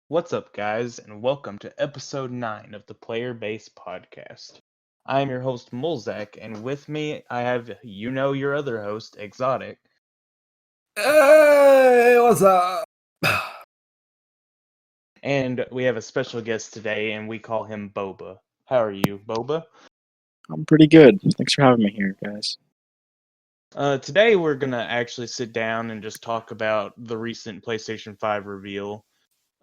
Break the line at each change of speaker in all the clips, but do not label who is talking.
What's up, guys, and welcome to episode 9 of the Player Base Podcast. I am your host, Mulzak, and with me I have your other host, Xotic,
Hey, what's up?
and we have a special guest today, and we call him Boba. How are you, Boba?
I'm pretty good. Thanks for having me here, guys.
Today we're gonna actually sit down and just talk about the recent PlayStation 5 reveal.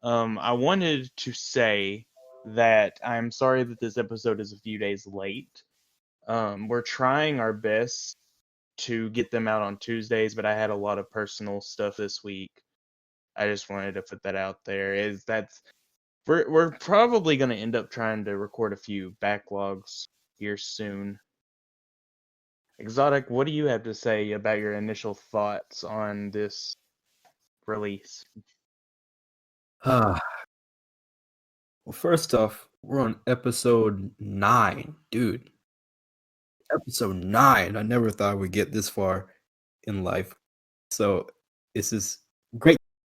I wanted to say that I'm sorry that this episode is a few days late. We're trying our best to get them out on Tuesdays, but I had a lot of personal stuff this week. I just wanted to put that out there. We're probably going to end up trying to record a few backlogs here soon. Exotic, what do you have to say about your initial thoughts on this release?
Well, first off, we're on episode 9, dude. Episode 9. I never thought we'd get this far in life. So, this is great.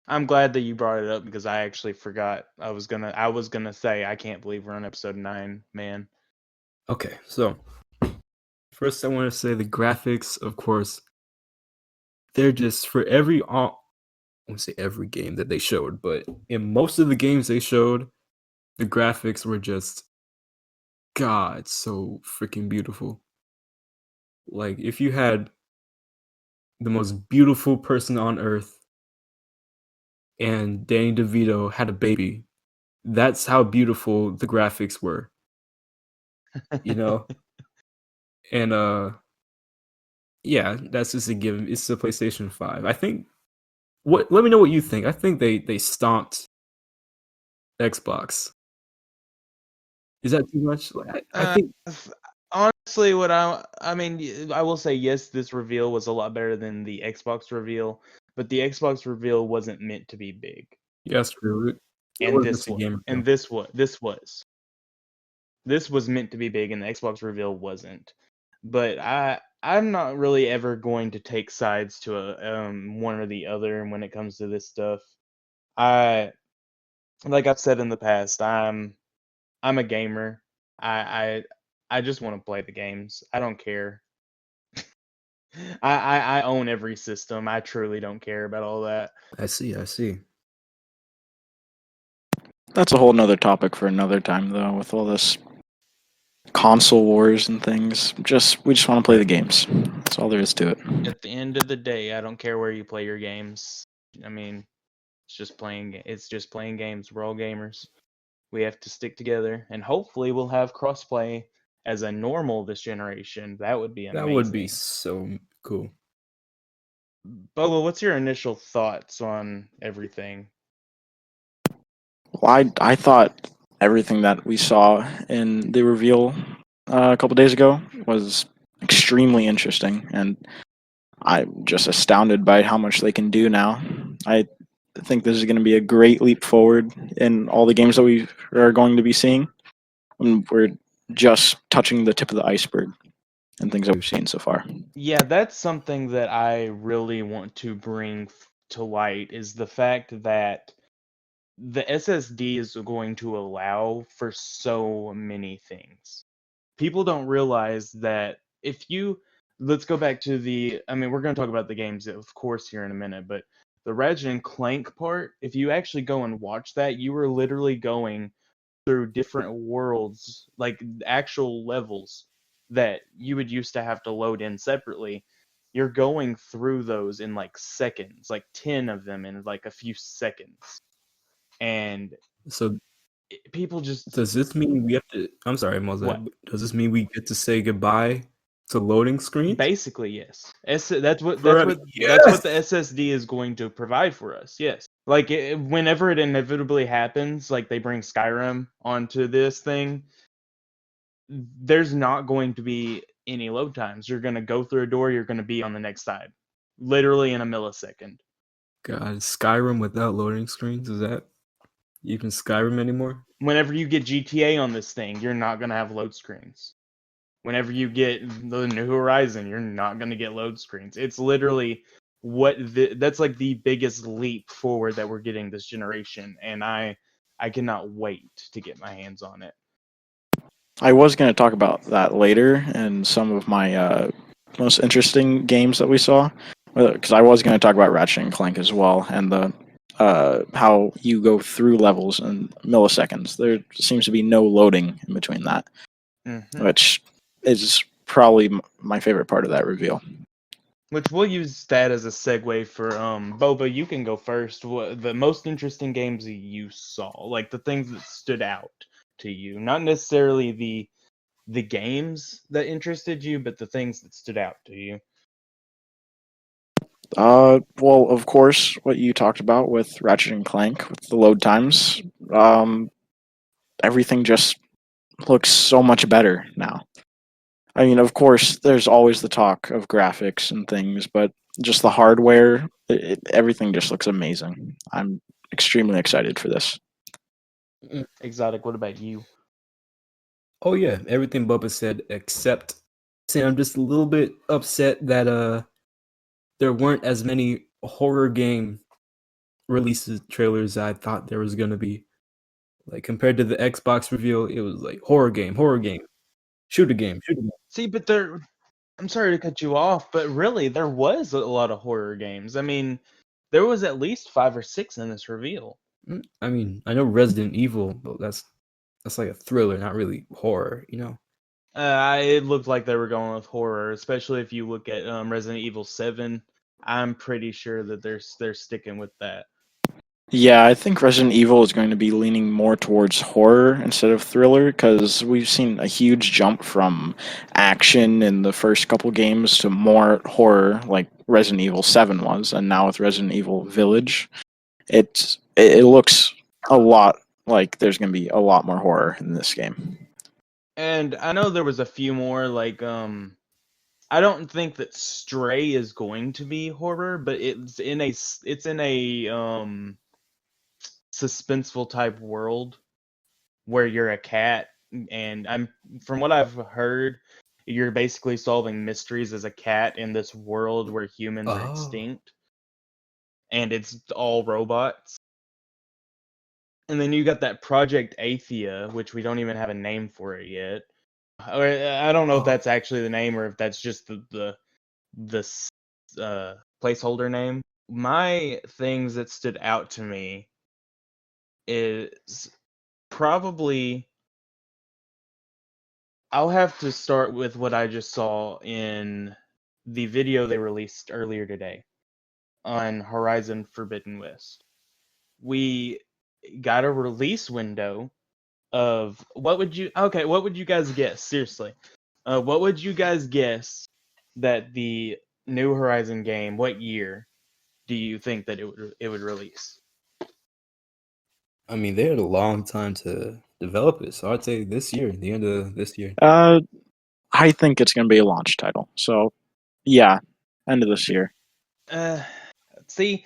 I'm glad that you brought it up because I actually forgot. I was gonna say I can't believe we're on episode 9, man.
Okay, so first I want to say the graphics, of course, they're just for I won't say every game that they showed, but in most of the games they showed, the graphics were just God, so freaking beautiful. Like, if you had the most beautiful person on earth and Danny DeVito had a baby, that's how beautiful the graphics were, you know? And, yeah, that's just a given. It's the PlayStation 5. I think, let me know what you think. I think they stomped Xbox. Is that too much? I think
Honestly, I will say yes, this reveal was a lot better than the Xbox reveal, but the Xbox reveal wasn't meant to be big,
yes, true. It
and
was
this
just a
was,
game
and
reveal.
this was meant to be big, and the Xbox reveal wasn't. But I'm not really ever going to take sides to one or the other when it comes to this stuff. I Like I've said in the past, I'm a gamer. I just want to play the games. I don't care. I own every system. I truly don't care about all that.
I see.
That's a whole nother topic for another time, though, with all this console wars and things. We just want to play the games. That's all there is to it.
At the end of the day, I don't care where you play your games. I mean, it's just playing games. We're all gamers. We have to stick together, and hopefully we'll have crossplay as a normal this generation. That would be
That would be
amazing.
so cool.
Boba, what's your initial thoughts on everything?
Well, I thought everything that we saw in the reveal a couple days ago was extremely interesting, and I'm just astounded by how much they can do now. I think this is going to be a great leap forward in all the games that we are going to be seeing. And we're just touching the tip of the iceberg and things that we've seen so far.
Yeah, that's something that I really want to bring to light is the fact that the SSD is going to allow for so many things. People don't realize that let's go back to we're going to talk about the games, of course, here in a minute, but the Ratchet and Clank part, if you actually go and watch that, you are literally going through different worlds, like actual levels that you would used to have to load in separately. You're going through those in like seconds, like 10 of them in like a few seconds. And
So
people just
does this mean we have to? I'm sorry, Mozart.
what?
Does this mean we get to say goodbye to loading screens?
Basically, yes. That's what
Forever.
the SSD is going to provide for us. Yes. Like whenever it inevitably happens, like they bring Skyrim onto this thing, there's not going to be any load times. You're going to go through a door, you're going to be on the next side, literally in a millisecond.
God, Skyrim without loading screens? Is that even Skyrim anymore?
Whenever you get GTA on this thing, you're not going to have load screens. Whenever you get the New Horizon, you're not going to get load screens. It's literally that's like the biggest leap forward that we're getting this generation, and I cannot wait to get my hands on it.
I was going to talk about that later and some of my most interesting games that we saw, because I was going to talk about Ratchet and Clank as well, and the how you go through levels in milliseconds. There seems to be no loading in between that, which is probably my favorite part of that reveal.
Which we'll use that as a segue for Boba. You can go first. What the most interesting games that you saw, like the things that stood out to you, not necessarily the games that interested you, but the things that stood out to you.
Well, of course, what you talked about with Ratchet and Clank, with the load times, everything just looks so much better now. I mean, of course, there's always the talk of graphics and things, but just the hardware, everything just looks amazing. I'm extremely excited for this.
Xotic, what about you?
Oh yeah, everything Bubba said, except saying I'm just a little bit upset that there weren't as many horror game releases trailers I thought there was gonna be. Like compared to the Xbox reveal, it was like horror game, shoot a game.
See, but I'm sorry to cut you off, but really, there was a lot of horror games. I mean, there was at least 5 or 6 in this reveal.
I mean, I know Resident Evil, but that's like a thriller, not really horror, you know.
It looked like they were going with horror, especially if you look at Resident Evil 7. I'm pretty sure that they're sticking with that.
Yeah, I think Resident Evil is going to be leaning more towards horror instead of thriller because we've seen a huge jump from action in the first couple games to more horror, like Resident Evil 7 was, and now with Resident Evil Village, it looks a lot like there's going to be a lot more horror in this game.
And I know there was a few more, like I don't think that Stray is going to be horror, but it's in a suspenseful type world where you're a cat, and from what I've heard, you're basically solving mysteries as a cat in this world where humans are extinct, and it's all robots. And then you got that Project Athia, which we don't even have a name for it yet. Or I don't know if that's actually the name or if that's just the placeholder name. My things that stood out to me is probably I'll have to start with what I just saw in the video they released earlier today on Horizon Forbidden West. We got a release window of what would you guys guess? Seriously. What would you guys guess that the new Horizon game, what year do you think that it would release?
I mean, they had a long time to develop it, so I'd say this year, the end of this year.
I think it's going to be a launch title. So, yeah, end of this year.
See,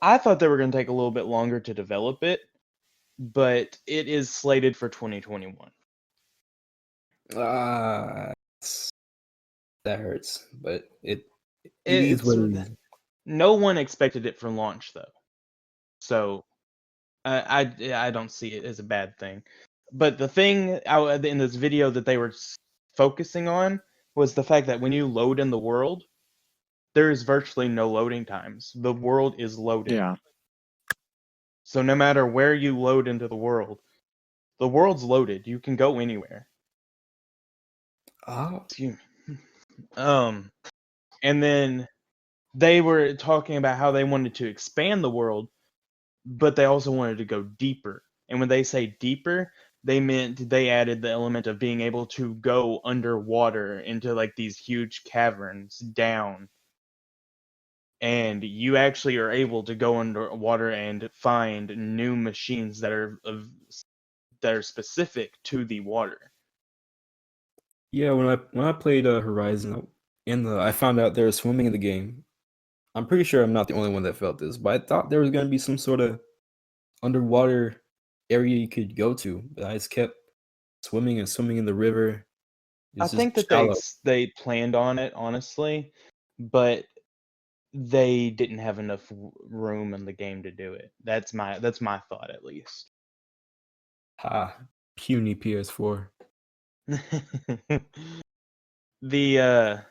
I thought they were going to take a little bit longer to develop it, but it is slated for 2021.
That hurts, but it is what it is.
No one expected it for launch, though. So, I don't see it as a bad thing. But the thing in this video that they were focusing on was the fact that when you load in the world, there is virtually no loading times. The world is loaded.
Yeah.
So no matter where you load into the world's loaded. You can go anywhere. Excuse me. And then they were talking about how they wanted to expand the world, but they also wanted to go deeper. And when they say deeper, they meant they added the element of being able to go underwater into like these huge caverns down. And you actually are able to go underwater and find new machines that are specific to the water.
Yeah, when I played Horizon, I found out there was swimming in the game. I'm pretty sure I'm not the only one that felt this, but I thought there was going to be some sort of underwater area you could go to. But I just kept swimming in the river.
I think that they planned on it, honestly, but they didn't have enough room in the game to do it. That's my thought, at least.
Puny PS4.
The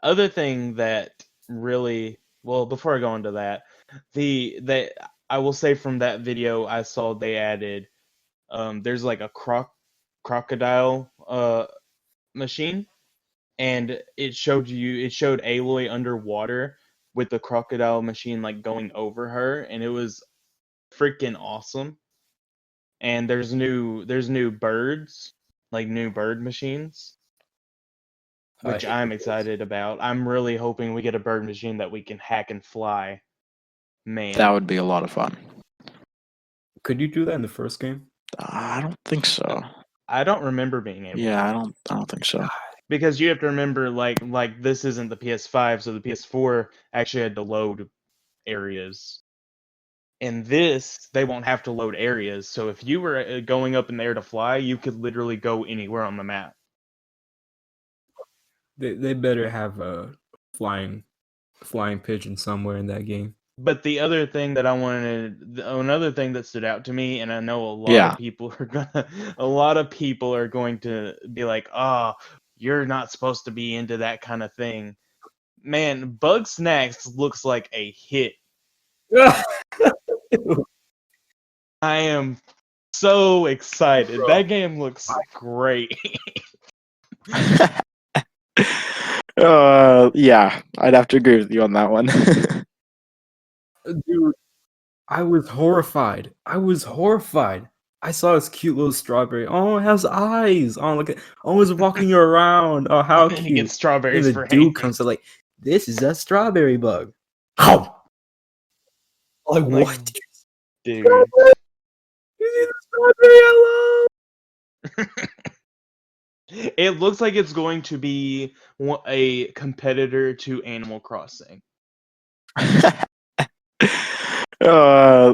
other thing that really, well, before I go into that, that I will say from that video I saw they added there's like a crocodile machine, and it showed Aloy underwater with the crocodile machine like going over her, and it was freaking awesome. And there's new birds, like new bird machines,
I
which
hate
I'm
those.
excited about. I'm really hoping we get a bird machine that we can hack and fly. Man,
That would be a lot of fun.
Could you do that in the first game?
I don't think so.
I don't remember being able
Yeah,
to.
I don't think so.
Because you have to remember, like this isn't the PS5, so the PS4 actually had to load areas. In this, they won't have to load areas. So if you were going up in the air to fly, you could literally go anywhere on the map.
They better have a flying pigeon somewhere in that game.
But the other thing that another thing that stood out to me, and I know
Yeah.
a lot of people are going to be like, "Oh, you're not supposed to be into that kind of thing." Man, Bug Snacks looks like a hit. I am so excited.
Bro.
That game looks great.
Yeah, I'd have to agree with you on that one.
Dude, I was horrified. I saw this cute little strawberry. Oh, it has eyes. Oh, look at. Oh, it's walking around. Oh, how
And he gets
cute.
strawberries
And the
for
dude
hands.
comes to like, this is a strawberry bug. How? Like,
Like,
what?
dude.
You see the strawberry? Hello.
It looks like it's going to be a competitor to Animal Crossing.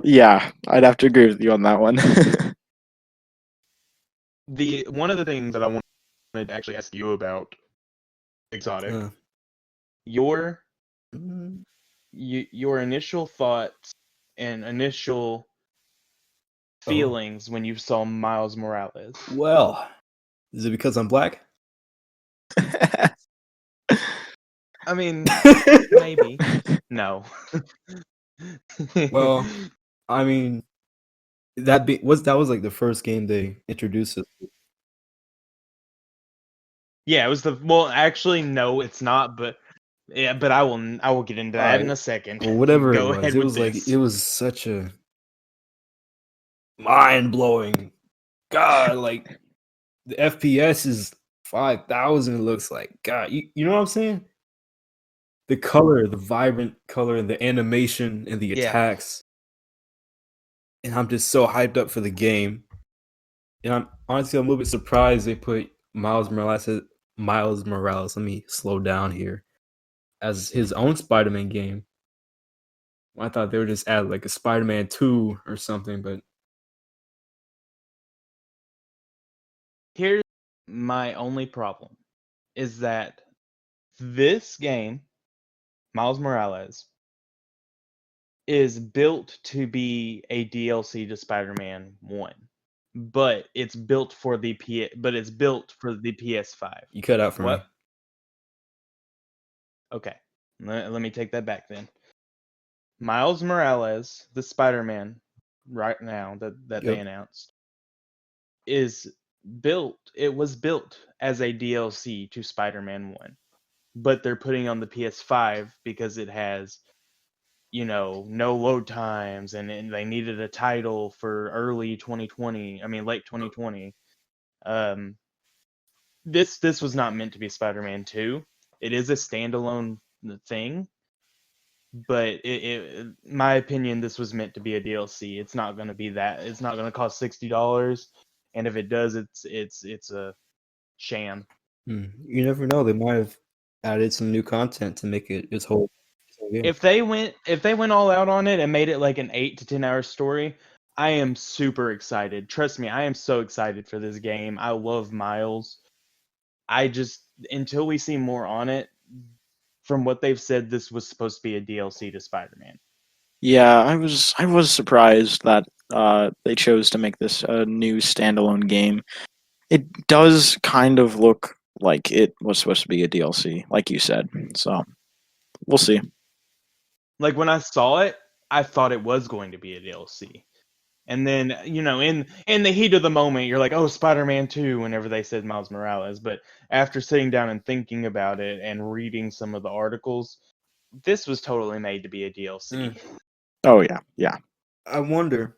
Yeah, I'd have to agree with you on that one.
One of the things that I wanted to actually ask you about, Xotic, your initial thoughts and initial feelings when you saw Miles Morales.
Well, is it because I'm black?
I mean, maybe. No.
Well, I mean, that was like the first game they introduced us to.
Yeah, it was actually no, it's not, but yeah, but I will get into that
Alright.
in a second.
Well, whatever
Go
it was,
ahead
it
with
was like
this.
it was such a mind-blowing. God, like the FPS is 5,000. It looks like God. You know what I'm saying? The color, the vibrant color, and the animation and the
Yeah.
attacks. And I'm just so hyped up for the game. And I'm a little bit surprised they put Miles Morales. Let me slow down here. As his own Spider-Man game. I thought they would just add like a Spider-Man 2 or something, but
Here's my only problem is that this game, Miles Morales, is built to be a DLC to Spider-Man 1. But it's built for the PS5.
you cut out for me.
What? Okay. Let me take that back then. Miles Morales, the Spider-Man, right now that they
Yep.
announced, it was built as a DLC to Spider-Man 1. But they're putting on the PS5 because it has, no load times, and they needed a title for late 2020. This was not meant to be Spider-Man 2. It is a standalone thing, but in my opinion, this was meant to be a DLC. It's not going to be that. It's not going to cost $60, and if it does, it's a sham.
You never know. They might have added some new content to make it its whole game.
If they went all out on it and made it like an 8 to 10 hour story, I am super excited. Trust me, I am so excited for this game. I love Miles. Until we see more on it, from what they've said, this was supposed to be a DLC to Spider-Man.
Yeah, I was surprised that they chose to make this a new standalone game. It does kind of look like it was supposed to be a DLC, like you said. So we'll see.
Like when I saw it, I thought it was going to be a DLC. And then, you know, in the heat of the moment, you're like, oh, Spider-Man 2, whenever they said Miles Morales. But after sitting down and thinking about it and reading some of the articles, this was totally made to be a DLC.
Oh yeah, yeah.
I wonder.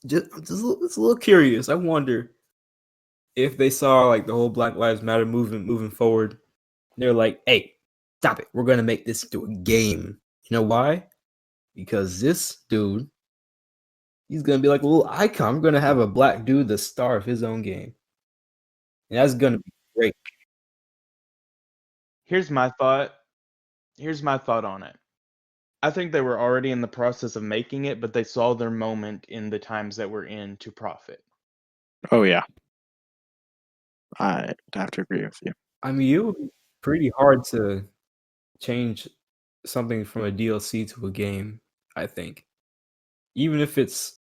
Just a little curious. I wonder if they saw like the whole Black Lives Matter movement moving forward. They're like, "Hey, stop it! We're gonna make this into a game." You know why? Because this dude, he's gonna be like a little icon. We're gonna have a black dude, the star of his own game, and that's gonna be great.
Here's my thought. Here's my thought on it. I think they were already in the process of making it, but they saw their moment in the times that we're in to profit.
Oh yeah. I have to agree with you.
I mean, it would be pretty hard to change something from a DLC to a game. I think, even if it's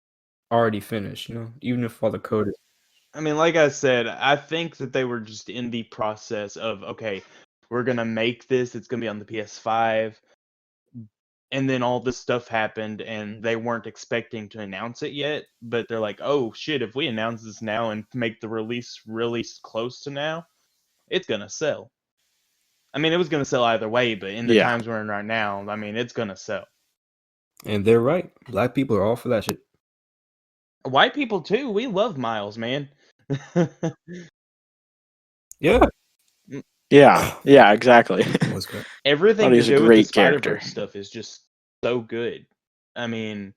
already finished, even if all the code is.
I mean, like I said, I think that they were just in the process of, okay, we're going to make this. It's going to be on the PS5. And then all this stuff happened, and they weren't expecting to announce it yet. But they're like, oh, shit, if we announce this now and make the release really close to now, it's going to sell. I mean, it was going to sell either way, but in the
Yeah.
times we're in right now, I mean, it's going to sell.
And they're right. Black people are all for that shit.
White people, too. We love Miles, man.
Yeah.
Yeah, exactly.
What's good?
Everything
Thought
to
he's a
do with the
great character.
Spider-Verse stuff is just so good. I mean,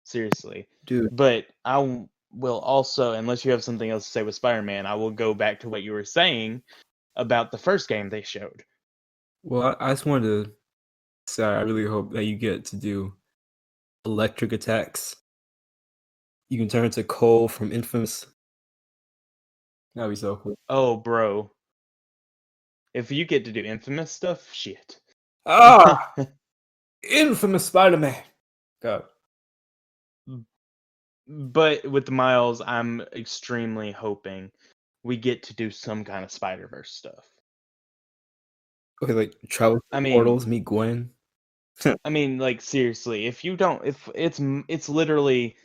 seriously.
Dude.
But I will also, unless you have something else to say with Spider-Man, I will go back to what you were saying about the first game they showed.
Well, I just wanted to say I really hope that you get to do electric attacks. You can turn into Cole from Infamous. That'd be so cool.
Oh, bro. If you get to do Infamous stuff, shit.
Ah! Infamous Spider-Man. God.
But with Miles, I'm extremely hoping we get to do some kind of Spider-Verse stuff.
Okay, like travel
I mean,
portals, meet Gwen.
like seriously, if you don't, if it's literally,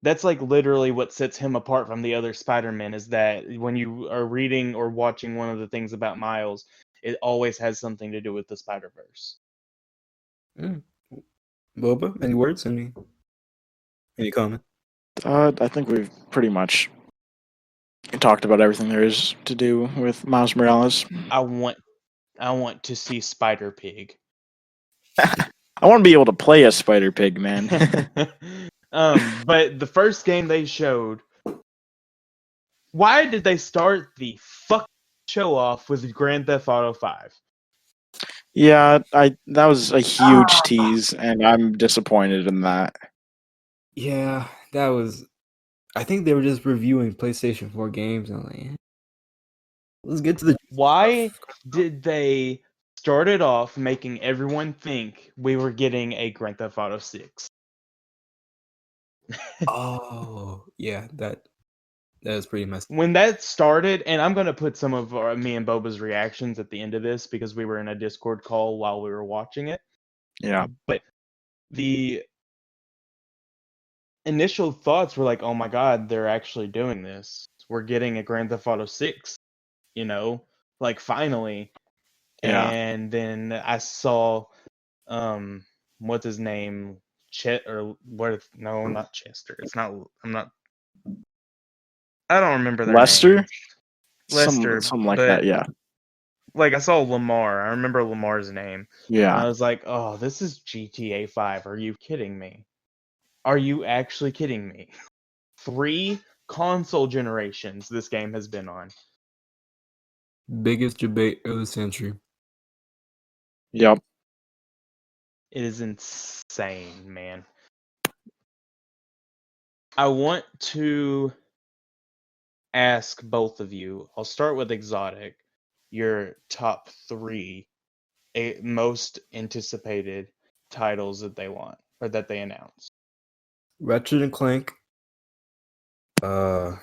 that's like literally what sets him apart from the other Spider-Men is that when you are reading or watching one of the things about Miles, it always has something to do with the Spider-Verse.
Boba, any words? Any comment?
I think we've pretty much talked about everything there is to do with Miles Morales.
I want to see Spider-Pig.
I want to be able to play a Spider Pig, man.
But the first game they showed, why did they start the fuck show off with Grand Theft Auto 5?
Yeah, that was a huge tease, and I'm disappointed in that.
Yeah, that was. I think they were just reviewing PlayStation 4 games. And I'm like, let's get to the.
Why did they start it off making everyone think we were getting a Grand Theft Auto 6?
Oh, yeah, that is pretty messed.
When that started, and I'm going to put some of me and Boba's reactions at the end of this because we were in a Discord call while we were watching it.
Yeah.
But the initial thoughts were like, oh my god, they're actually doing this. We're getting a Grand Theft Auto 6, like finally.
Yeah.
And then I saw, what's his name? No, not Chester. It's not, I don't remember their
Lester?
names. Lester.
Something like
but,
that, yeah.
Like, I saw Lamar. I remember Lamar's name.
Yeah.
And I was like, oh, this is GTA 5. Are you kidding me? Are you actually kidding me? 3 console generations this game has been on.
Biggest debate of the century.
Yep.
It is insane, man. I want to ask both of you. I'll start with Xotic. Your top 3 most anticipated titles that they want or that they announced.
Ratchet and Clank, uh,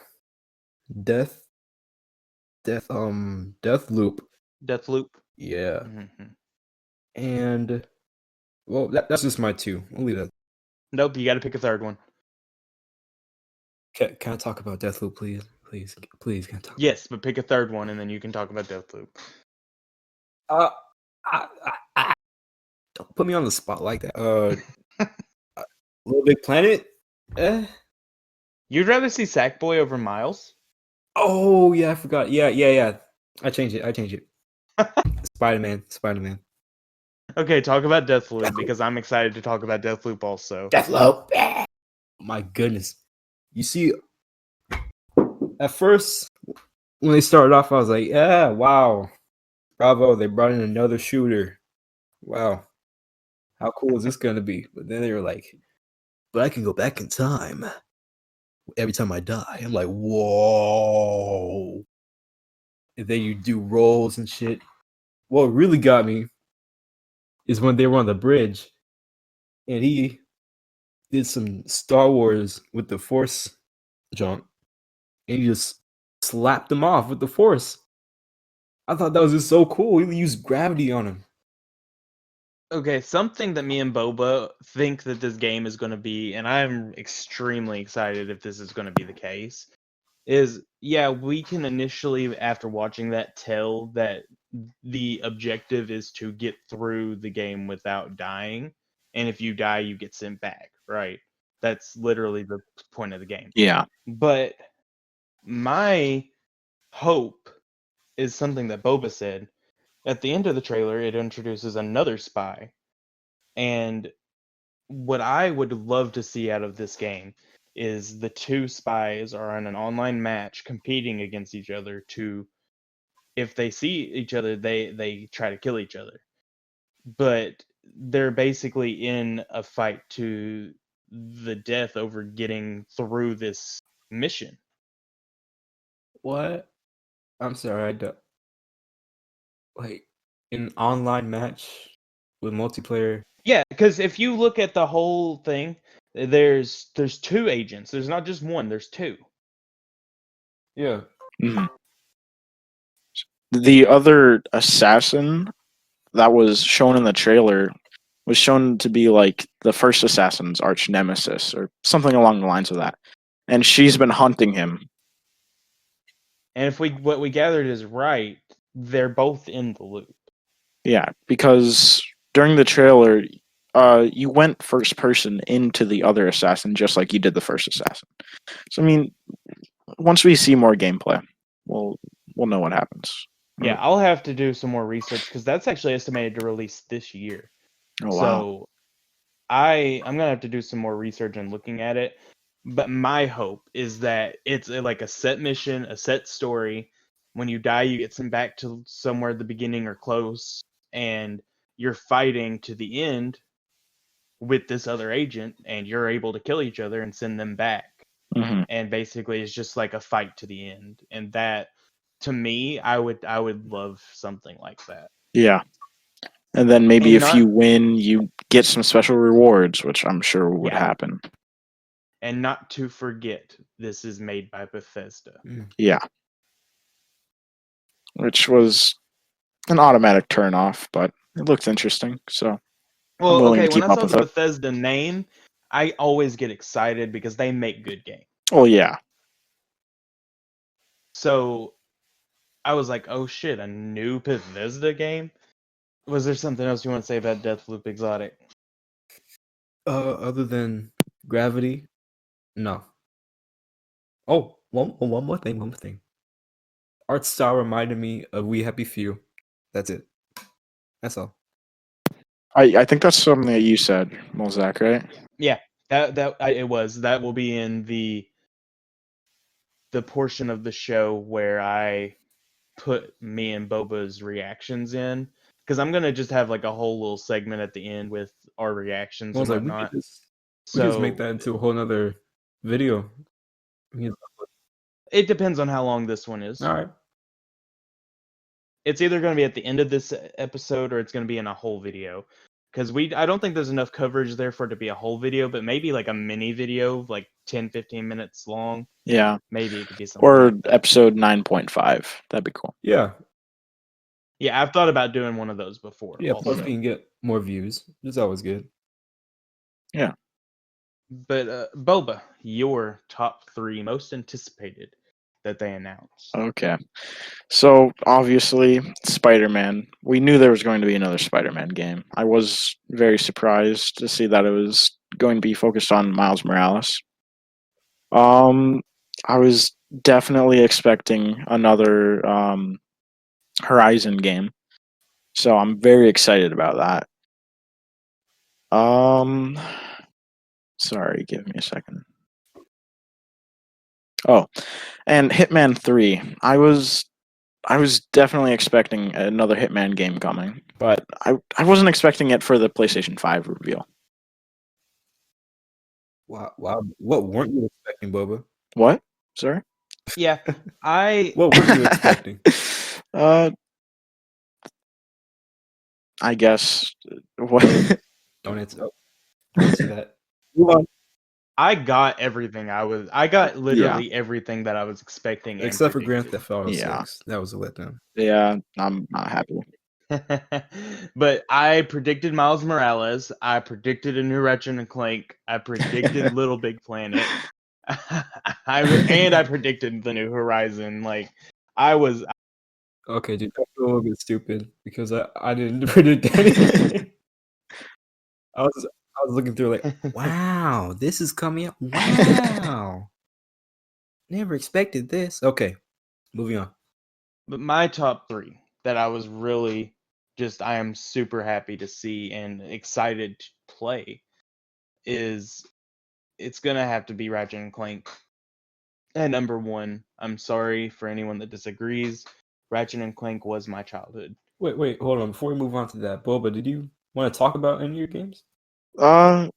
Death, Death Loop.
Deathloop.
Yeah,
hmm
and well, that's just my two. I'll leave that.
Nope, you got to pick a third one.
Can I talk about Deathloop, please? Please, can I talk?
Yes, but pick a third one, and then you can talk about Deathloop.
Uh, don't put me on the spot like that. Little Big Planet.
You'd rather see Sackboy over Miles?
Oh yeah, I forgot. Yeah. I changed it. Spider-Man.
Okay, talk about Deathloop because I'm excited to talk about Deathloop also.
Deathloop. My goodness. You see, at first when they started off, I was like, yeah, wow, bravo, they brought in another shooter. Wow, how cool is this gonna be? But then they were like, but I can go back in time every time I die. I'm like, whoa. And then you do rolls and shit. What really got me is when they were on the bridge and he did some Star Wars with the Force jump and he just slapped them off with the Force. I thought that was just so cool. He used gravity on him.
Okay, something that me and Boba think that this game is going to be, and I'm extremely excited if this is going to be the case, is yeah, we can initially, after watching that, tell that the objective is to get through the game without dying, and if you die, you get sent back, right? That's literally the point of the game.
Yeah.
But my hope is something that Boba said. At the end of the trailer, it introduces another spy. And what I would love to see out of this game is the two spies are in an online match competing against each other to, if they see each other, they try to kill each other. But they're basically in a fight to the death over getting through this mission.
What? I'm sorry, I don't. Like, an online match with multiplayer.
Yeah, because if you look at the whole thing, there's two agents. There's not just one. There's two.
Yeah.
Mhm. The other assassin that was shown in the trailer was shown to be like the first assassin's arch nemesis or something along the lines of that. And she's been hunting him.
And if what we gathered is right, they're both in the loop.
Yeah, because during the trailer, you went first person into the other assassin just like you did the first assassin. So I mean, once we see more gameplay, we'll know what happens.
Yeah, I'll have to do some more research because that's actually estimated to release this year.
Oh wow.
So I'm gonna have to do some more research and looking at it. But my hope is that it's like a set mission, a set story. When you die, you get sent back to somewhere at the beginning or close, and you're fighting to the end with this other agent, and you're able to kill each other and send them back.
Mhm.
And basically, it's just like a fight to the end. And that, to me, I would love something like that.
Yeah. And then maybe
And
if you win, you get some special rewards, which I'm sure would
Yeah.
happen.
And not to forget, this is made by Bethesda.
Yeah. Which was an automatic turn off, but it looked interesting, so
Well,
willing
okay,
to
when
keep
I
up
saw
with
the
it.
Bethesda name, I always get excited because they make good games.
Oh yeah.
So I was like, oh shit, a new Bethesda game? Was there something else you want to say about Deathloop Exotic?
Other than gravity, no. Oh, one more thing. Art style reminded me of We Happy Few. That's it. That's all.
I think that's something that you said, Mulzak, right?
Yeah, it was. That will be in the portion of the show where I put me and Boba's reactions in, because I'm gonna just have like a whole little segment at the end with our reactions
I was
and
like,
whatnot.
we could just make
So
that into a whole nother video.
it depends on how long this one is.
All right.
It's either going to be at the end of this episode or it's going to be in a whole video. because I don't think there's enough coverage there for it to be a whole video, but maybe like a mini video, like 10-15 minutes long.
Yeah.
Maybe it could be something
Or
like that.
episode 9.5. That'd be cool.
Yeah.
Yeah, I've thought about doing one of those before.
Yeah,
also.
plus we can get more views. It's always good.
Yeah.
But Boba, your top 3 most anticipated that they announced.
Okay. So obviously, Spider-Man. We knew there was going to be another Spider-Man game. I was very surprised to see that it was going to be focused on Miles Morales. I was definitely expecting another Horizon game, so I'm very excited about that. Sorry, give me a second. Oh, and Hitman 3. I was definitely expecting another Hitman game coming, but I wasn't expecting it for the PlayStation 5 reveal.
Wow. What weren't you expecting, Boba?
What? Sorry?
Yeah,
What were you expecting?
I guess what?
Don't answer. Don't answer that. Move on.
I got everything I got literally everything that I was expecting. And
Except for Grand
predicted.
Theft Auto
Yeah.
6. That was a letdown.
Yeah, I'm not happy.
But I predicted Miles Morales. I predicted a new Ratchet and Clank. I predicted Little Big Planet. I predicted the new Horizon. Like I was.
Okay, dude, I feel a little bit stupid because I didn't predict anything. I was looking through like, wow, this is coming up. Wow. Never expected this. Okay, moving on.
But my top 3 that I was really I am super happy to see and excited to play is it's gonna have to be Ratchet and Clank. And number 1, I'm sorry for anyone that disagrees. Ratchet and Clank was my childhood.
Wait, hold on. Before we move on to that, Boba, did you want to talk about any of your games?
I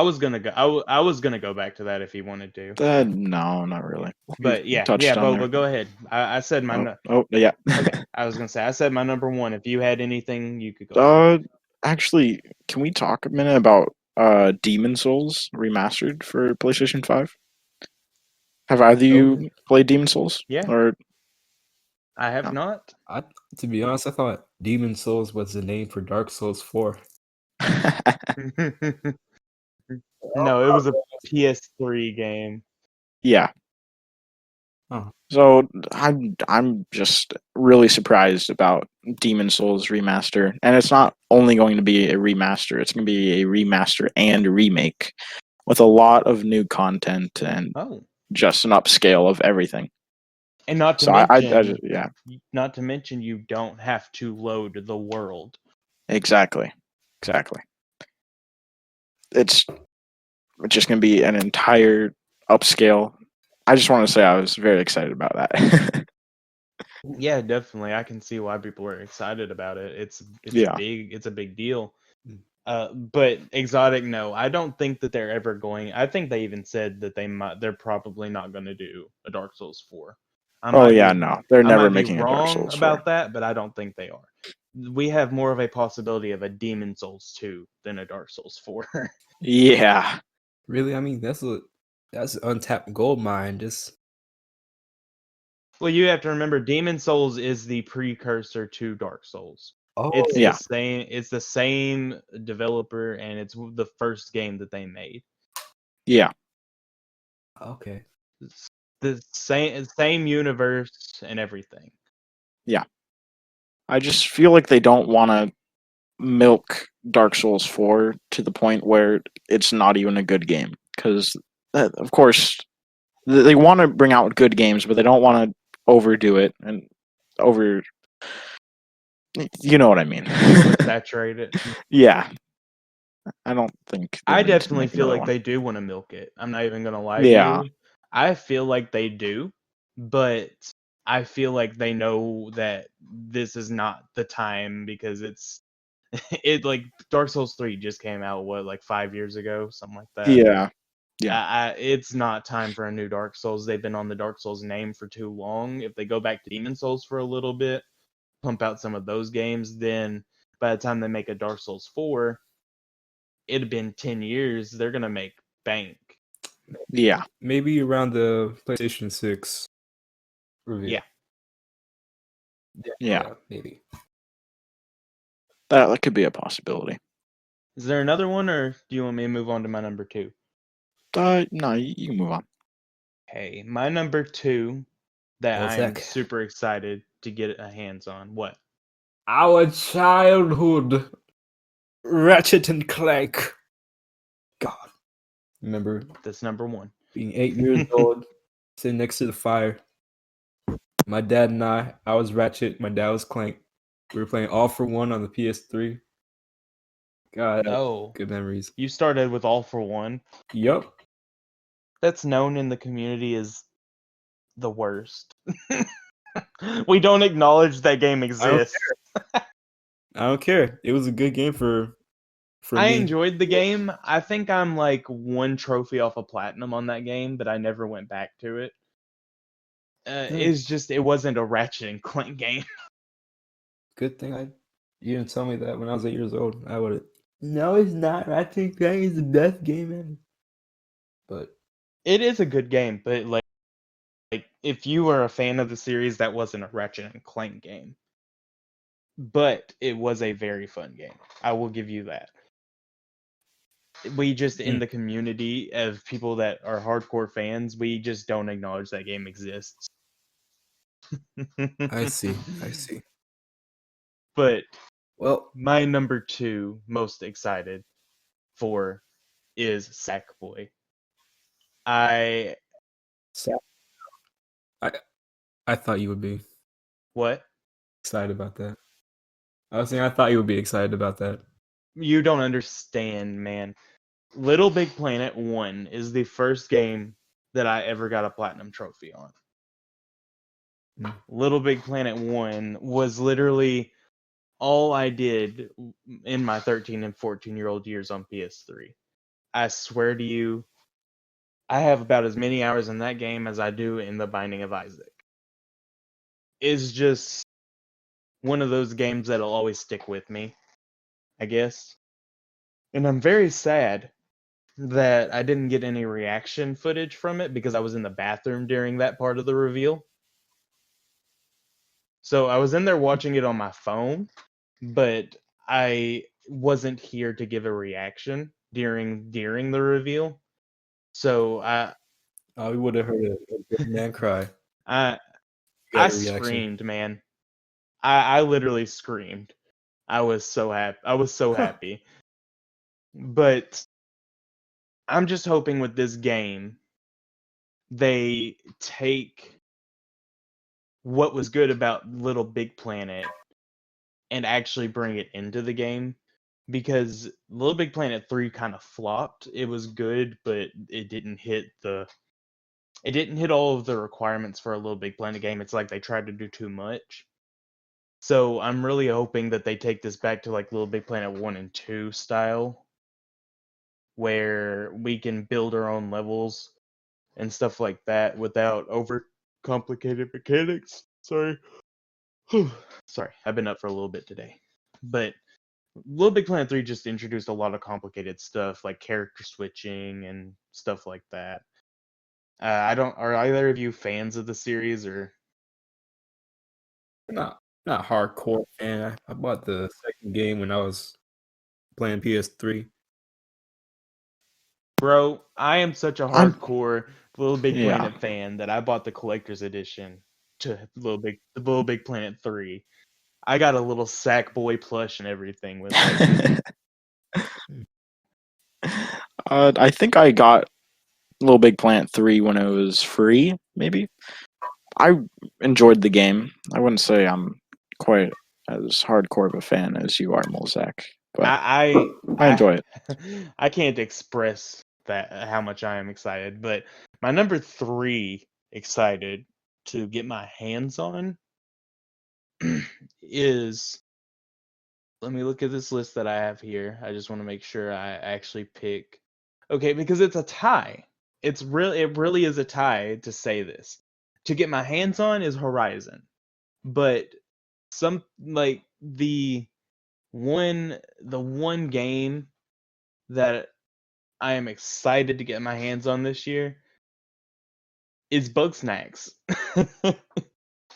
was gonna go. I was gonna go back to that if he wanted to.
No, not really.
But
You
yeah,
touched on
Boba,
there.
go ahead. I said my.
Yeah.
Okay, I was gonna say I said my number 1. If you had anything, you could go.
Actually, can we talk a minute about Demon Souls remastered for PlayStation 5? Have either of you played Demon Souls?
Yeah.
Or
I have
No.
not.
To be honest, I thought Demon Souls was the name for Dark Souls 4.
No, it was a PS3 game.
Yeah.
Oh.
So I'm just really surprised about Demon Souls remaster, and it's not only going to be a remaster; it's going to be a remaster and remake with a lot of new content and
Oh,
just an upscale of everything.
and not to
So
mention,
yeah,
not to mention, you don't have to load the world.
exactly. It's just going to be an entire upscale. I just want to say I was very excited about that.
Yeah, definitely. I can see why people are excited about it. It's
Yeah.
big. It's a big deal. But Xotic, no, I don't think that they're ever going. I think they even said that they're probably not going to do a Dark Souls 4.
No, they're
I
never
might be
making a Dark
wrong
Souls 4.
about that, but I don't think they are. We have more of a possibility of a Demon Souls 2 than a Dark Souls 4.
Yeah.
Really? I mean, that's an untapped gold mine. Just
Well, you have to remember, Demon Souls is the precursor to Dark Souls.
oh
Yeah.
It's the same developer, and it's the first game that they made.
Yeah.
okay.
It's the same universe and everything.
Yeah. I just feel like they don't want to milk Dark Souls 4 to the point where it's not even a good game. Because, of course, they want to bring out good games, but they don't want to overdo it and over. You know what I mean?
Saturate it.
Yeah. I don't think.
I definitely feel like they do want to milk it. I'm not even gonna lie to you. I feel like they do, but I feel like they know that this is not the time because it like Dark Souls 3 just came out like 5 years ago, something like that.
Yeah.
It's not time for a new Dark Souls. They've been on the Dark Souls name for too long. If they go back to Demon Souls for a little bit, pump out some of those games, then. by the time they make a Dark Souls 4, it'd been 10 years. They're gonna make bank.
Yeah.
Maybe around the PlayStation 6 reveal.
Yeah.
Maybe.
That could be a possibility.
Is there another one, or do you want me to move on to my number 2?
No, you can move on.
Okay, my number 2 that I am
Mulzak.
super excited to get a hands on. What?
Our childhood, Ratchet and Clank. God, remember
That's number 1.
being 8 years old, sitting next to the fire. My dad and I was Ratchet, my dad was Clank. We were playing All for One on the PS3. God,
Oh,
good memories.
you started with All for One.
Yup.
That's known in the community as the worst. We don't acknowledge that game exists.
I don't care. It was a good game for
I
me.
enjoyed the game. I think I'm like 1 trophy off of platinum on that game, but I never went back to it. It wasn't a Ratchet and Clank game.
Good thing you didn't tell me that when I was 8 years old. I would have. No, it's not. Ratchet and Clank is the best game ever. But
It is a good game, but like if you were a fan of the series, that wasn't a Ratchet and Clank game. But it was a very fun game. I will give you that. We just, in the community of people that are hardcore fans, we just don't acknowledge that game exists.
I see.
But
Well,
my number 2 most excited for is Sackboy. I
thought you would be
What?
excited about that. I was saying I thought you would be excited about that.
You don't understand, man. Little Big Planet 1 is the first game that I ever got a platinum trophy on. Little Big Planet 1 was literally all I did in my 13 and 14-year-old years on PS3. I swear to you, I have about as many hours in that game as I do in The Binding of Isaac. It's just one of those games that'll always stick with me, I guess. And I'm very sad that I didn't get any reaction footage from it because I was in the bathroom during that part of the reveal. So I was in there watching it on my phone, but I wasn't here to give a reaction during the reveal. So
We would have heard a good man cry.
I
Got a reaction.
screamed, man. I literally screamed. I was so happy. But I'm just hoping with this game they take what was good about Little Big Planet and actually bring it into the game, because Little Big Planet 3 kind of flopped. It was good, but it didn't hit all of the requirements for a Little Big Planet game. It's like they tried to do too much. So I'm really hoping that they take this back to like Little Big Planet 1 and 2 style, where we can build our own levels and stuff like that without over complicated mechanics. Sorry. Sorry, I've been up for a little bit today. But Little Big Planet 3 just introduced a lot of complicated stuff like character switching and stuff like that. Are either of you fans of the series, or?
Not hardcore fan. I bought the second game when I was playing PS3.
Bro, I am such a hardcore Little Big
Yeah.
Planet fan that I bought the collector's edition to Little Big Planet 3. I got a little Sackboy plush and everything with it.
I think I got Little Big Planet 3 when it was free, maybe. I enjoyed the game. I wouldn't say I'm quite as hardcore of a fan as you are, Mulzak, but I enjoy it.
I can't express that how much I am excited, but my number 3 excited to get my hands on is, let me look at this list that I have here. I just want to make sure I actually pick. Okay, because it's a tie. It really is a tie to say this. To get my hands on is Horizon. But some, like, the the one game that I am excited to get my hands on this year is Bugsnax.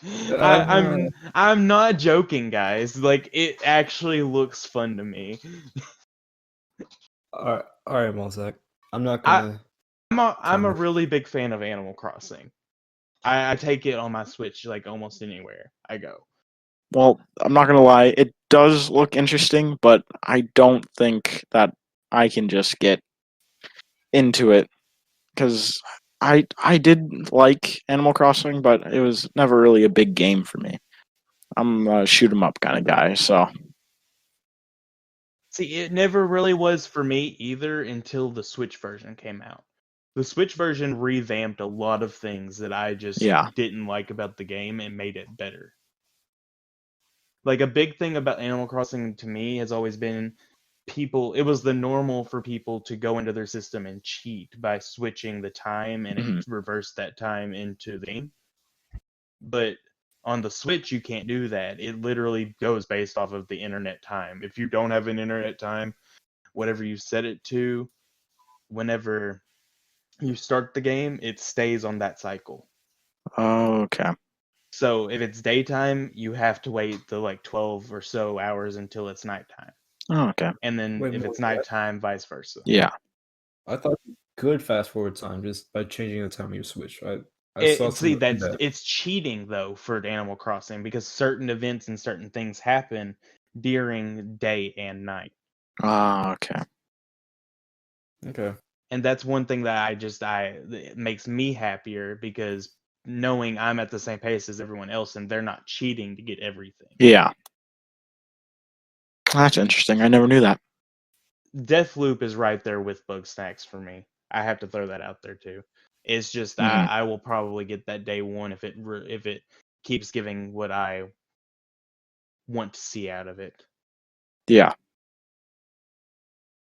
Uh,
I'm not joking, guys. Like, it actually looks fun to me.
all right, Mulzak. I'm not
I
gonna.
I'm a
Comment.
really big fan of Animal Crossing. I take it on my Switch like almost anywhere I go.
Well, I'm not gonna lie, it does look interesting, but I don't think that I can just get into it because I did like Animal Crossing, but it was never really a big game for me. I'm a shoot 'em up kind of guy, so
See, it never really was for me either until the Switch version came out. The Switch version revamped a lot of things that I just
yeah.
didn't like about the game and made it better. Like, a big thing about Animal Crossing to me has always been it was the normal for people to go into their system and cheat by switching the time, and it
Mhm.
reversed that time into the game. But on the Switch, you can't do that. It literally goes based off of the internet time. If you don't have an internet time, whatever you set it to, whenever you start the game, it stays on that cycle.
Oh, okay.
So if it's daytime, you have to wait the like 12 or so hours until it's nighttime.
Oh, okay.
And then
Wait,
if it's
Mulzak.
nighttime, vice versa.
Yeah.
I thought you could fast forward time just by changing the time of your Switch. I saw
See,
someone do that.
it's cheating though for Animal Crossing because certain events and certain things happen during day and night.
Ah, okay.
Okay.
And that's one thing that it makes me happier because knowing I'm at the same pace as everyone else and they're not cheating to get everything.
Yeah. That's interesting. I never knew that.
Deathloop is right there with Bugsnax for me. I have to throw that out there too. It's just
Mhm.
I will probably get that day one if it keeps giving what I want to see out of it.
Yeah.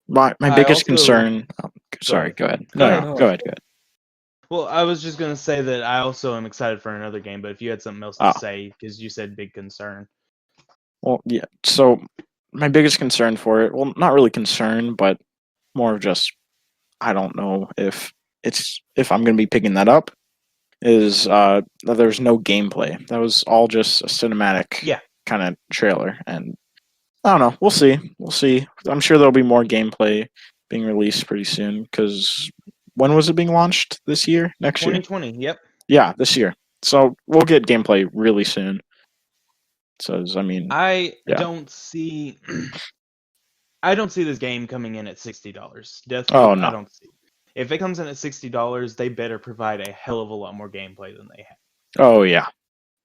My
I
biggest
also
concern. Oh,
Go
sorry.
ahead.
Go ahead.
No,
No,
no.
no. Go ahead. Go ahead.
Well, I was just gonna say that I also am excited for another game, but if you had something else to
Oh,
say, because you said big concern.
well, yeah. So my biggest concern for it, well, not really concern, but more of just I don't know if I'm gonna be picking that up. Is that there's no gameplay. That was all just a cinematic
Yeah,
kind of trailer, and I don't know. We'll see. We'll see. I'm sure there'll be more gameplay being released pretty soon. Because when was it being launched? This year? Next year?
2020. Yep.
Yeah, this year. So we'll get gameplay really soon. So I mean,
I
yeah.
don't see. I don't see this game coming in at $60.
Oh
Deathloop, I
no.
don't see. If it comes in at $60, they better provide a hell of a lot more gameplay than they have.
Oh yeah.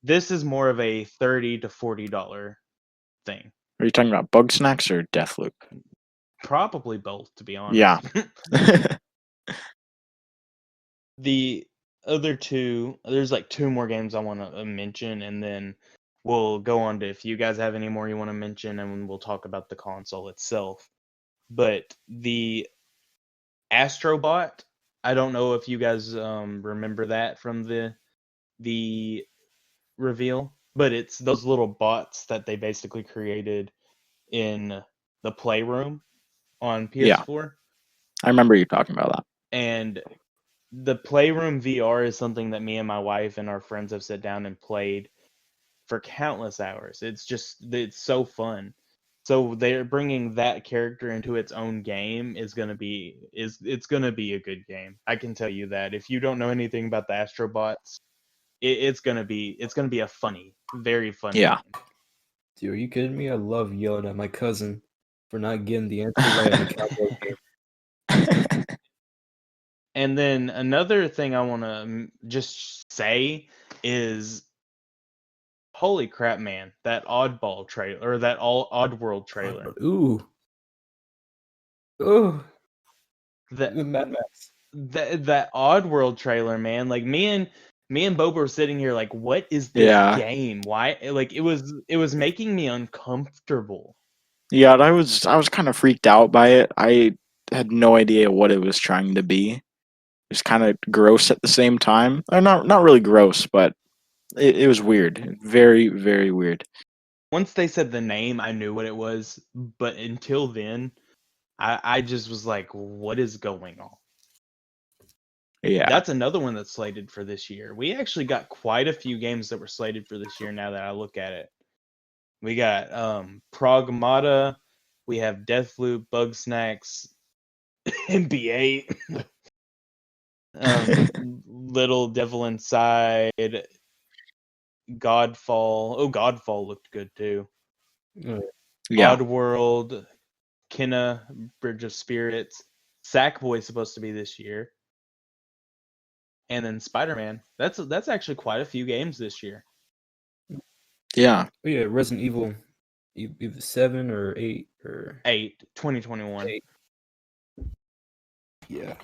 This is more of a $30 to $40 thing.
Are you talking about Bug Snacks or Deathloop?
Probably both, to be
Yeah.
honest. The other two, there's like two more games I want to mention, and then we'll go on to if you guys have any more you want to mention, and we'll talk about the console itself. But the Astrobot, I don't know if you guys remember that from the reveal, but it's those little bots that they basically created in the Playroom on
Yeah.
PS4.
I remember you talking about that.
And the Playroom VR is something that me and my wife and our friends have sat down and played for countless hours. It's so fun. So they're bringing that character into its own game it's gonna be a good game. I can tell you that. If you don't know anything about the Astrobots, it's gonna be a very funny
Yeah.
game.
Dude, are you kidding me? I love yelling at my cousin for not getting the answer right in the cowboy game.
And then another thing I want to just say is, holy crap, man! That Oddball trailer or that Oddworld trailer.
Ooh. Ooh.
That
The Mad Max.
that Oddworld trailer, man. Like me and Boba were sitting here like, what is this
Yeah.
game? Why? Like it was making me uncomfortable.
Yeah, I was kind of freaked out by it. I had no idea what it was trying to be. It was kind of gross at the same time. Or not really gross, but it was weird. Very, very weird.
once they said the name, I knew what it was. But until then, I just was like, what is going on?
Yeah.
That's another one that's slated for this year. We actually got quite a few games that were slated for this year now that I look at it. We got Pragmata, we have Deathloop, Bugsnax, NBA, Little Devil Inside, Godfall. Oh, Godfall looked good too.
Yeah.
Oddworld, Kenna, Bridge of Spirits, Sackboy's supposed to be this year, and then Spider-Man. That's actually quite a few games this year.
Yeah.
Oh, yeah, Resident Evil, either 7 or 8 or
8, 2021.
8. Yeah.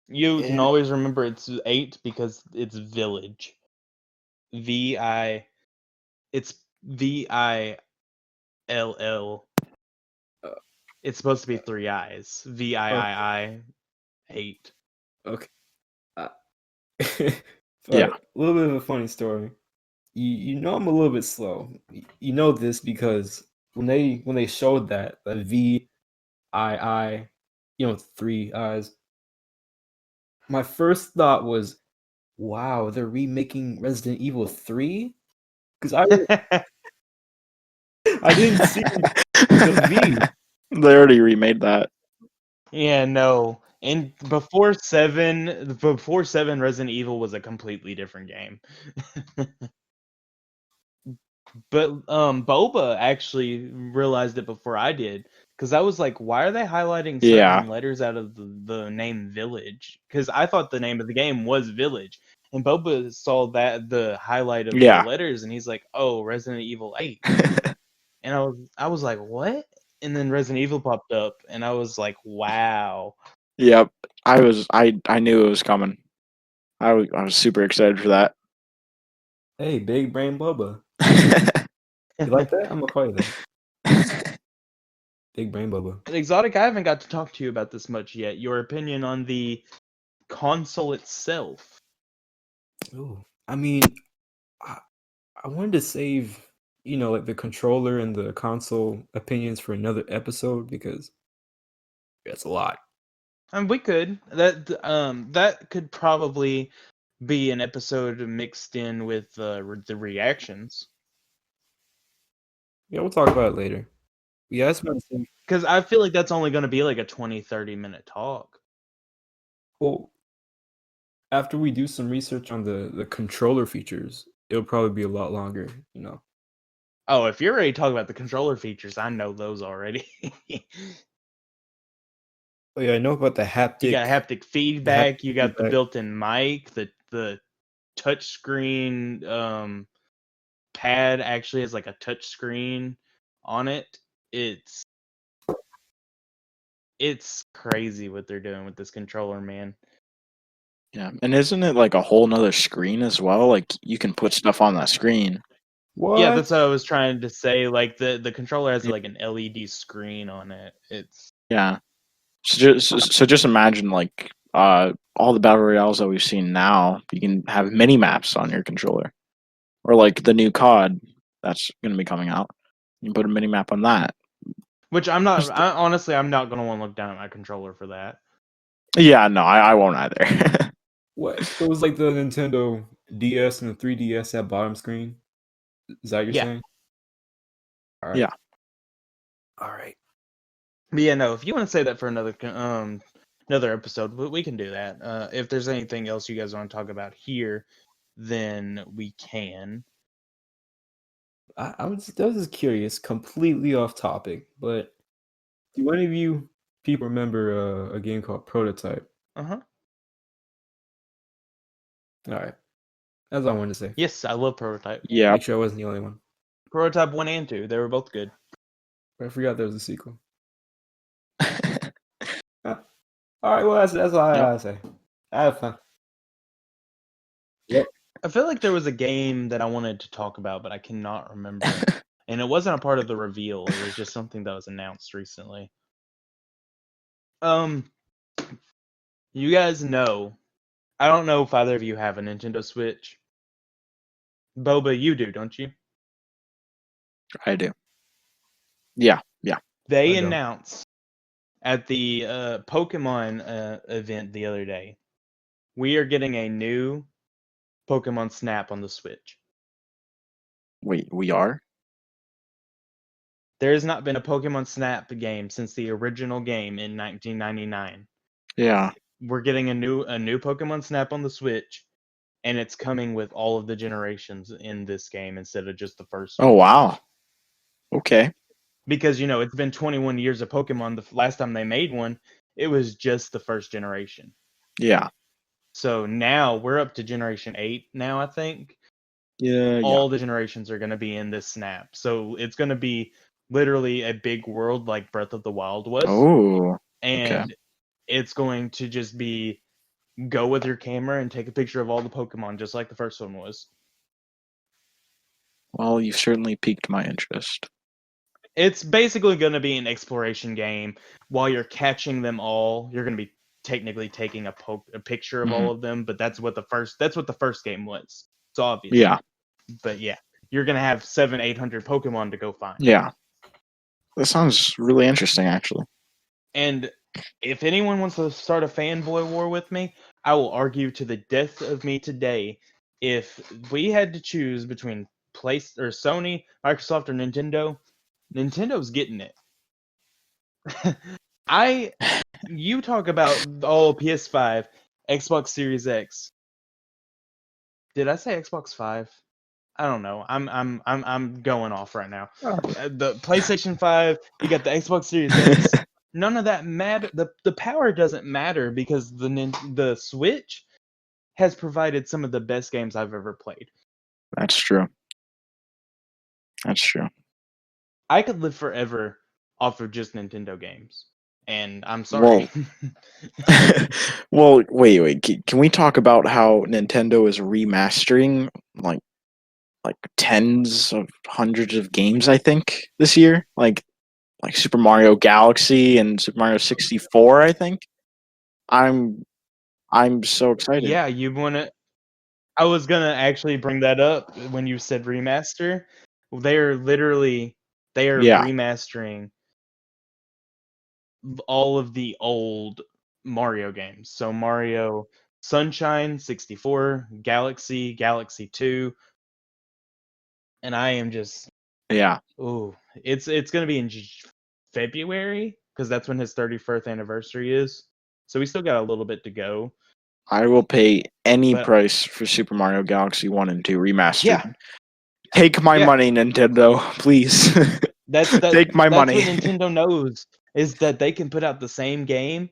You can
Yeah.
always remember it's 8 because it's Village. It's VILL.
Uh,
It's supposed to be 3 eyes. VIII 8.
Okay.
Yeah.
A little bit of a funny story. You know I'm a little bit slow. You know this because when they showed that VII, 3 eyes, my first thought was, wow, they're remaking Resident Evil 3? Because I didn't see the V.
They already remade that.
Yeah, no. And before 7, Resident Evil was a completely different game. But Boba actually realized it before I did, because I was like, why are they highlighting certain
Yeah.
letters out of the name Village? Because I thought the name of the game was Village, and Boba saw that the highlight of
Yeah.
the letters, and he's like, oh, Resident Evil 8, and I was like, what? And then Resident Evil popped up, and I was like, wow.
Yep. I knew it was coming. I was super excited for that.
Hey, Big Brain Boba. You like that? I'm gonna call you that. Big Brain Boba.
Exotic, I haven't got to talk to you about this much yet. Your opinion on the console itself?
Ooh. I mean, I wanted to save, like the controller and the console opinions for another episode because that's a lot.
We could. That could probably be an episode mixed in with the reactions.
Yeah, we'll talk about it later. Yeah, that's what I'm saying.
Because I feel like that's only going to be like a 20-30 minute talk.
Well, after we do some research on the controller features, it'll probably be a lot longer,
Oh, if you're ready to talk about the controller features, I know those already.
Oh yeah, I know about the haptic.
You got haptic feedback. You got the
feedback.
built-in mic. The touchscreen pad actually has like a touch screen on it. It's crazy what they're doing with this controller, man.
Yeah. And isn't it like a whole nother screen as well? Like you can put stuff on that screen.
What?
Yeah, that's what I was trying to say. Like the controller has
Yeah.
like an LED screen on it. It's
Yeah. So just imagine like all the battle royales that we've seen now. You can have mini maps on your controller, or like the new COD that's going to be coming out. You can put a mini map on that.
which honestly I'm not gonna want to look down at my controller for that.
Yeah, no, I won't either.
What? So it was like the Nintendo DS and the 3DS at bottom screen? Is that what you're
Yeah.
saying? All right.
Yeah.
All right.
But yeah, no. If you want to say that for another episode, we can do that. If there's anything else you guys want to talk about here, then we can.
I was just curious, completely off topic, but do any of you people remember a game called Prototype?
Uh-huh.
All right. That's all I wanted to say.
Yes, I love Prototype.
Yeah.
Make sure I wasn't the only one.
Prototype 1 and 2, they were both good.
But I forgot there was a sequel. All right, well, that's all I gotta say. I have fun. Yep.
I feel like there was a game that I wanted to talk about, but I cannot remember. And it wasn't a part of the reveal. It was just something that was announced recently. You guys know. I don't know if either of you have a Nintendo Switch. Boba, you do, don't you?
I do. Yeah.
They
I don't.
announced at the Pokemon event the other day, we are getting a new Pokemon Snap on the Switch.
Wait, we are?
There has not been a Pokemon Snap game since the original game in 1999.
Yeah.
We're getting a new Pokemon Snap on the Switch, and it's coming with all of the generations in this game instead of just the first
Oh,
one.
wow. Okay.
Because it's been 21 years of Pokemon. The last time they made one, it was just the first generation.
Yeah.
So now we're up to Generation 8 now, I think.
Yeah.
All the generations are going to be in this Snap. So it's going to be literally a big world like Breath of the Wild was.
Oh. Okay.
And it's going to just be go with your camera and take a picture of all the Pokemon, just like the first one was.
Well, you've certainly piqued my interest.
It's basically going to be an exploration game. While you're catching them all, you're going to be technically taking a picture of all of them. But that's what the first game was. It's obvious.
Yeah.
But yeah, you're going to have 700-800 Pokemon to go find.
Yeah. That sounds really interesting, actually.
And if anyone wants to start a fanboy war with me, I will argue to the death of me today. If we had to choose between Sony, Microsoft, or Nintendo, Nintendo's getting it. You talk about PS5, Xbox Series X. Did I say Xbox 5? I don't know. I'm going off right now. The PlayStation 5, you got the Xbox Series X. None of that matter. The power doesn't matter because the Switch has provided some of the best games I've ever played.
That's true. That's true.
I could live forever off of just Nintendo games. And I'm sorry.
Well, wait. Can we talk about how Nintendo is remastering like tens of hundreds of games, I think, this year? Like Super Mario Galaxy and Super Mario 64, I think. I'm so excited.
Yeah, you want to. I was going to actually bring that up when you said remaster. They are
Yeah.
remastering all of the old Mario games. So Mario Sunshine 64, Galaxy 2, and I am just
Yeah.
it's going to be in February because that's when his 31st anniversary is. So we still got a little bit to go.
I will pay any
But
price for Super Mario Galaxy 1 and 2 remastered.
yeah,
Take my
Yeah.
money, Nintendo, please. Take my money.
That's what Nintendo knows is that they can put out the same game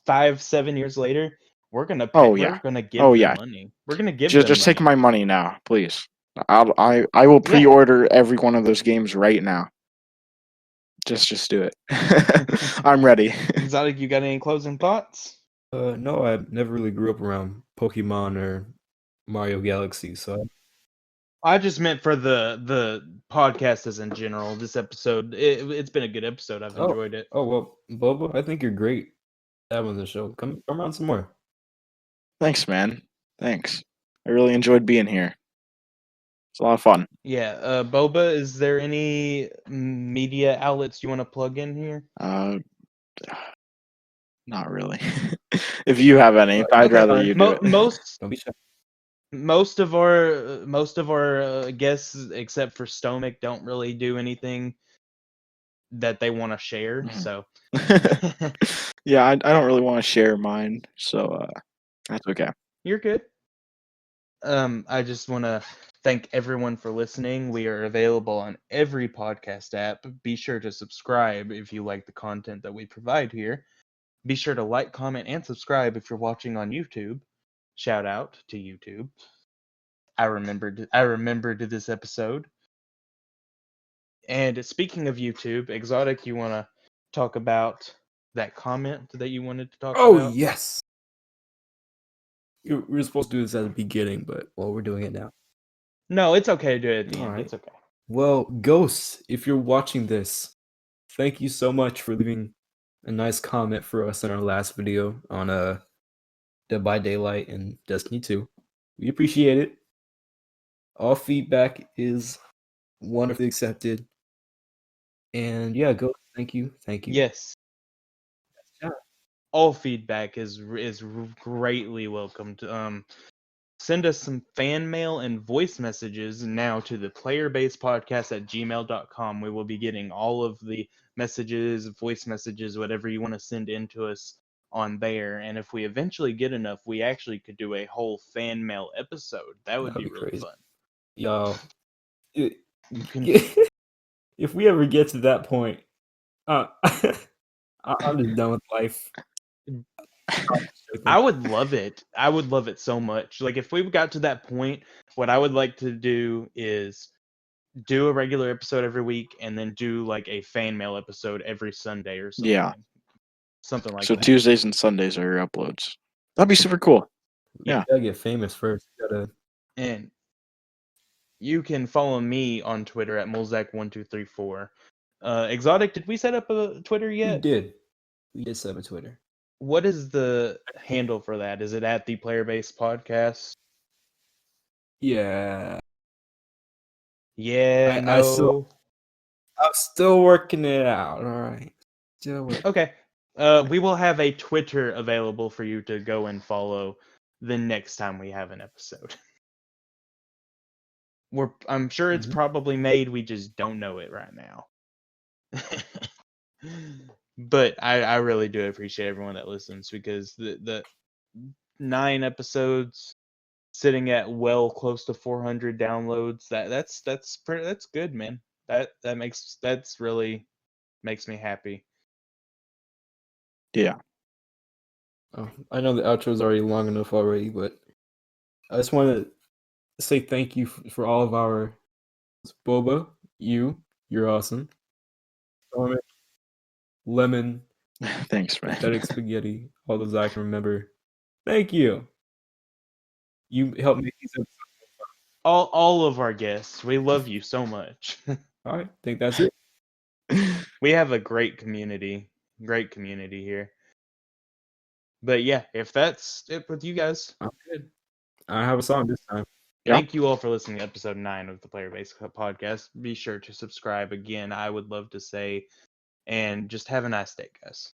5-7 years later. We're gonna pay.
Oh, yeah.
We're gonna give
Oh,
them
yeah.
money. We're gonna give them
Just take
money.
my money now, please. I will
Yeah.
pre-order every one of those games right now. Just do it. I'm ready.
Xotic, you got any closing thoughts?
No, I never really grew up around Pokemon or Mario Galaxy, so
I just meant for the podcast as in general. This episode, it's been a good episode. I've enjoyed it.
Oh well, Boba, I think you're great having the show. Come on some more.
Thanks, man. Thanks. I really enjoyed being here. It's a lot of fun.
Yeah, Boba, is there any media outlets you want to plug in here?
Not really. If you have any, I'd
Okay,
rather
fine.
you do it.
Don't be shy.
Most of our guests, except for Stomach, don't really do anything that they want to share.
Mhm.
So
Yeah, I don't really want to share mine, so that's okay.
you're good. I just want to thank everyone for listening. We are available on every podcast app. Be sure to subscribe if you like the content that we provide here. Be sure to like, comment, and subscribe if you're watching on YouTube. Shout out to YouTube. I remembered this episode. And speaking of YouTube, Xotic, you want to talk about that comment that you wanted to talk
Oh
about?
yes. We were supposed to do this at the beginning, but we're doing it now.
No, it's okay to do it at the end.
Alright.
It's okay.
Well, Ghost, if you're watching this, thank you so much for leaving a nice comment for us in our last video on Dead by Daylight and Destiny 2. We appreciate it. All feedback is wonderfully accepted. And yeah, go. Thank you.
Yes,
Yeah.
all feedback is greatly welcomed. Send us some fan mail and voice messages now to the playerbasepodcast@gmail.com. We will be getting all of the messages, voice messages, whatever you want to send in to us on there. And if we eventually get enough, we actually could do a whole fan mail episode. That would
That'd
be
be
really
crazy.
fun.
Y'all, it-
Can-
if we ever get to that point, I'm just done with life.
I would love it. I would love it so much. Like if we got to that point, what I would like to do is do a regular episode every week and then do like a fan mail episode every Sunday or something.
Yeah.
Something like
So
that.
Tuesdays and Sundays are your uploads. That'd be super cool.
You
Yeah.
gotta get famous first. You gotta.
And you can follow me on Twitter at Mulzak1234. Xotic, did we set up a Twitter
We
yet?
did set up a Twitter.
What is the handle for that? Is it at ThePlayerBasePodcast?
Yeah.
Yeah,
I'm still working it out. All right. Still working.
Okay. We will have a Twitter available for you to go and follow the next time we have an episode. I'm sure it's probably made, we just don't know it right now. But I really do appreciate everyone that listens, because the 9 episodes sitting at well close to 400 downloads, that's good, man. That's really makes me happy.
Yeah.
Oh, I know the outro is already long enough already, but I just want to say thank you for all of our Boba. You're awesome. Stormic, Lemon,
Thanks, man.
Pathetic Spaghetti, all those I can remember. Thank you. You helped make these episodes.
All of our guests, we love you so much.
All right, I think that's it.
We have a great community here. But yeah, if that's it with you guys,
I'm good. I have a song this time.
Yeah.
thank you all for listening to episode 9 of the Player Base Podcast. Be sure to subscribe again, I would love to say, and just have a nice day, guys.